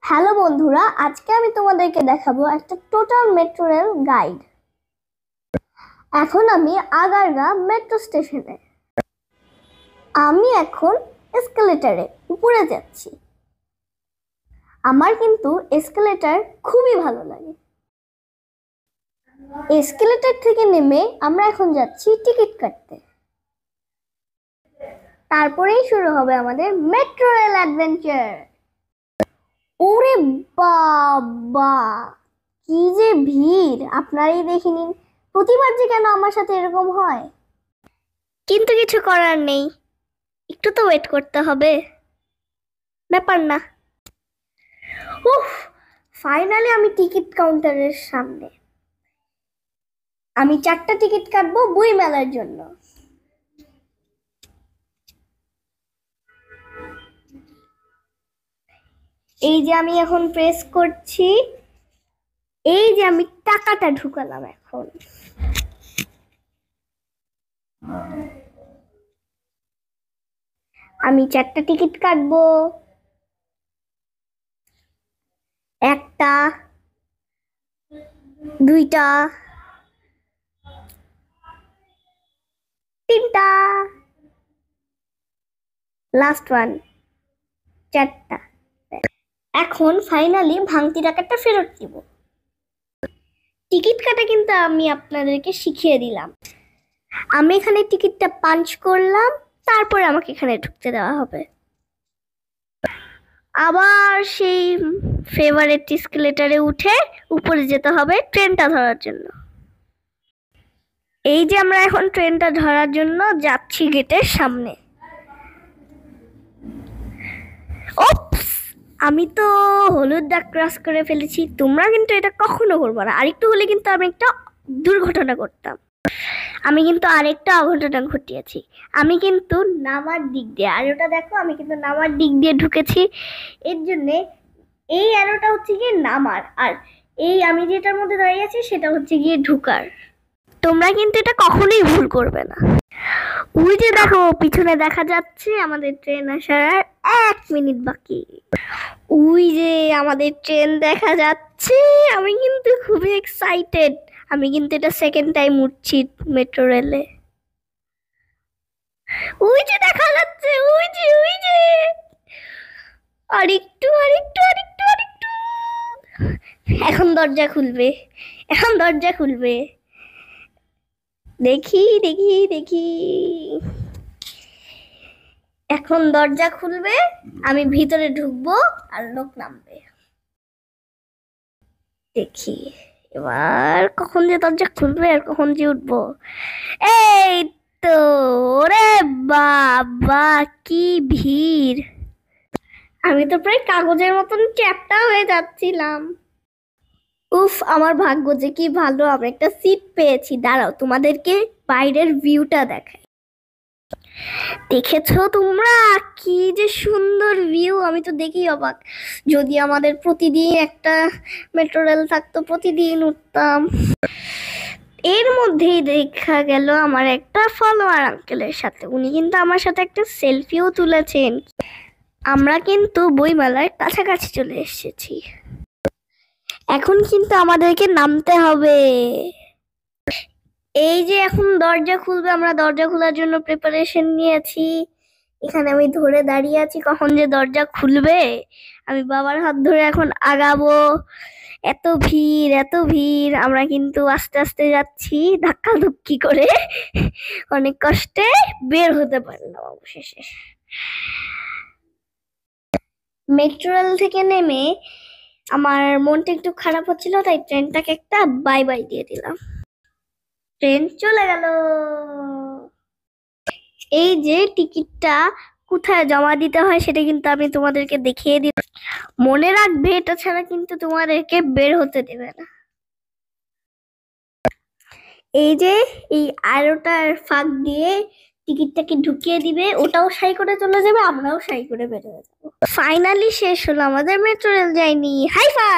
Hello বন্ধুরা, আজকে আমি তোমাদেরকে দেখাবো একটা টোটাল মেট্রো রেল গাইড। এখন আমি আগারগা মেট্রো স্টেশনে। আমি এখন এসকেলেটরে উপরে যাচ্ছি। আমার কিন্তু এসকেলেটর খুবই ভালো লাগে। এসকেলেটর থেকে নেমে আমরা এখন যাচ্ছি টিকিট কাটতে। তারপরেই শুরু হবে আমাদের মেট্রো রেল অ্যাডভেঞ্চার। ওরে বাবা, কি যে ভিড় আপনারাই দেখে নিন। প্রতিবার যে কেন আমার সাথে এরকম হয়, কিন্তু কিছু করার নেই, একটু তো ওয়েট করতে হবে, ব্যাপার না। উফ, ফাইনালি আমি টিকিট কাউন্টারের সামনে। আমি 4টা টিকিট কাটবো বই মেলার জন্য। এই যে আমি এখন প্রেস করছি, এই যে আমি টাকাটা ঢুকালাম। এখন আমি 4টা টিকিট কাটবো। 1টা, 2টা, 3টা, লাস্ট ওয়ান, 4টা। এখন ফাইনালি ভাঙতি টাকাটা ফেরত দিব। টিকিট কাটা কিন্তু আমি আপনাদেরকে শিখিয়ে দিলাম। আমি এখানে টিকিটটা পাঞ্চ করলাম, তারপরে আমাকে এখানে ঢুকতে দেওয়া হবে। আবার সেই ফেভারিট এসকেলেটরে উঠে উপরে যেতে হবে ট্রেনটা ধরার জন্য। এই যে আমরা এখন ট্রেনটা ধরার জন্য যাচ্ছি গেটের সামনে। ওপস, আমি তো হলুদ দাগ ক্রস করে ফেলেছি। তোমরা কিন্তু এটা কখনো করবো না, আরেকটু হলে কিন্তু আমি একটা দুর্ঘটনা করতাম। আমি কিন্তু আরেকটা অঘটনা ঘটিয়েছি। আমি কিন্তু নামার দিক দিয়ে, আর ওটা দেখো, আমি কিন্তু নামার দিক দিয়ে ঢুকেছি। এর জন্যে এই অ্যারোটা হচ্ছে গিয়ে নামার, আর এই আমি যেটার মধ্যে দাঁড়িয়ে আছি সেটা হচ্ছে গিয়ে ঢুকার। তোমরা কিন্তু এটা কখনোই ভুল করবে না। ওই যে দেখো, পিছনে দেখা যাচ্ছে আমাদের ট্রেন আসার আর 1 মিনিট বাকি। ওই যে আমাদের ট্রেন দেখা যাচ্ছে। আমি কিন্তু খুবই এক্সাইটেড। আমি কিন্তু এটা সেকেন্ড টাইম উঠছি মেট্রো রেলে। ওই যে দেখা যাচ্ছে, ওই যে আরেকটু আরেকটু আরেকটু আরেকটু। এখন দরজা খুলবে, এখন দরজা খুলবে। দেখি দেখি দেখি, এখন দরজা খুলবে, আমি ভিতরে ঢুকবো আর লোক নামবে। দেখি এবার কখন যে দরজা খুলবে আর কখন যে উঠবো। এই তো, রে বাবা কি ভিড়! আমি তো প্রায় কাগজের মতন চ্যাপ্টা হয়ে যাচ্ছিলাম। উফ, আমার ভাগ্য যে কি ভালো, আমি একটা সিট পেয়েছি। দাঁড়াও তোমাদেরকে বাইরের ভিউটা দেখাই। দেখেছো তোমরা কি যে সুন্দর ভিউ! আমি তো দেখেই অবাক। যদি আমাদের প্রতিদিন একটা মেট্রো রেল থাকতো, প্রতিদিন উঠতাম। এর মধ্যেই দেখা গেল আমার একটা ফলোয়ার আঙ্কেলের সাথে। উনি কিন্তু আমার সাথে একটা সেলফিও তুলেছেন। আমরা কিন্তু বইমেলার কাছাকাছি চলে এসেছি। এখন কিন্তু আমাদেরকে নামতে হবে। এই যে এখন দরজা খুলবে, আমরা দরজা খোলার জন্য প্রিপারেশন নিয়েছি। এখানে আমি ধরে দাঁড়িয়ে আছি কখন যে দরজা খুলবে। আমি বাবার হাত ধরে এখন আগাবো। এত ভিড়, এত ভিড়! আমরা কিন্তু আস্তে আস্তে যাচ্ছি ধাক্কাধুক্কি করে। অনেক কষ্টে বের হতে পারলাম অবশেষে। মেট্রো রেল থেকে নেমে আমার মনটা একটু খারাপ হচ্ছিল, তাই ট্রেনটাকে একটা বাই বাই দিয়ে দিলাম। ট্রেন চলে গেল। এই যে টিকিটটা কোথায় জমা দিতে হয় সেটা কিন্তু আমি তোমাদেরকে দেখিয়ে দিই। মনে রাখবে, এটা ছাড়া কিন্তু তোমাদেরকে বের হতে দেবে না। এই যে এই আলোটার ফাঁক দিয়ে টিকিটটাকে ঢুকিয়ে দিবে, ওটাও সাই করে চলে যাবে, আমরাও সাই করে বেরোয় যাবো। ফাইনালি শেষ হলো আমাদের metro rail journey. Hi phi!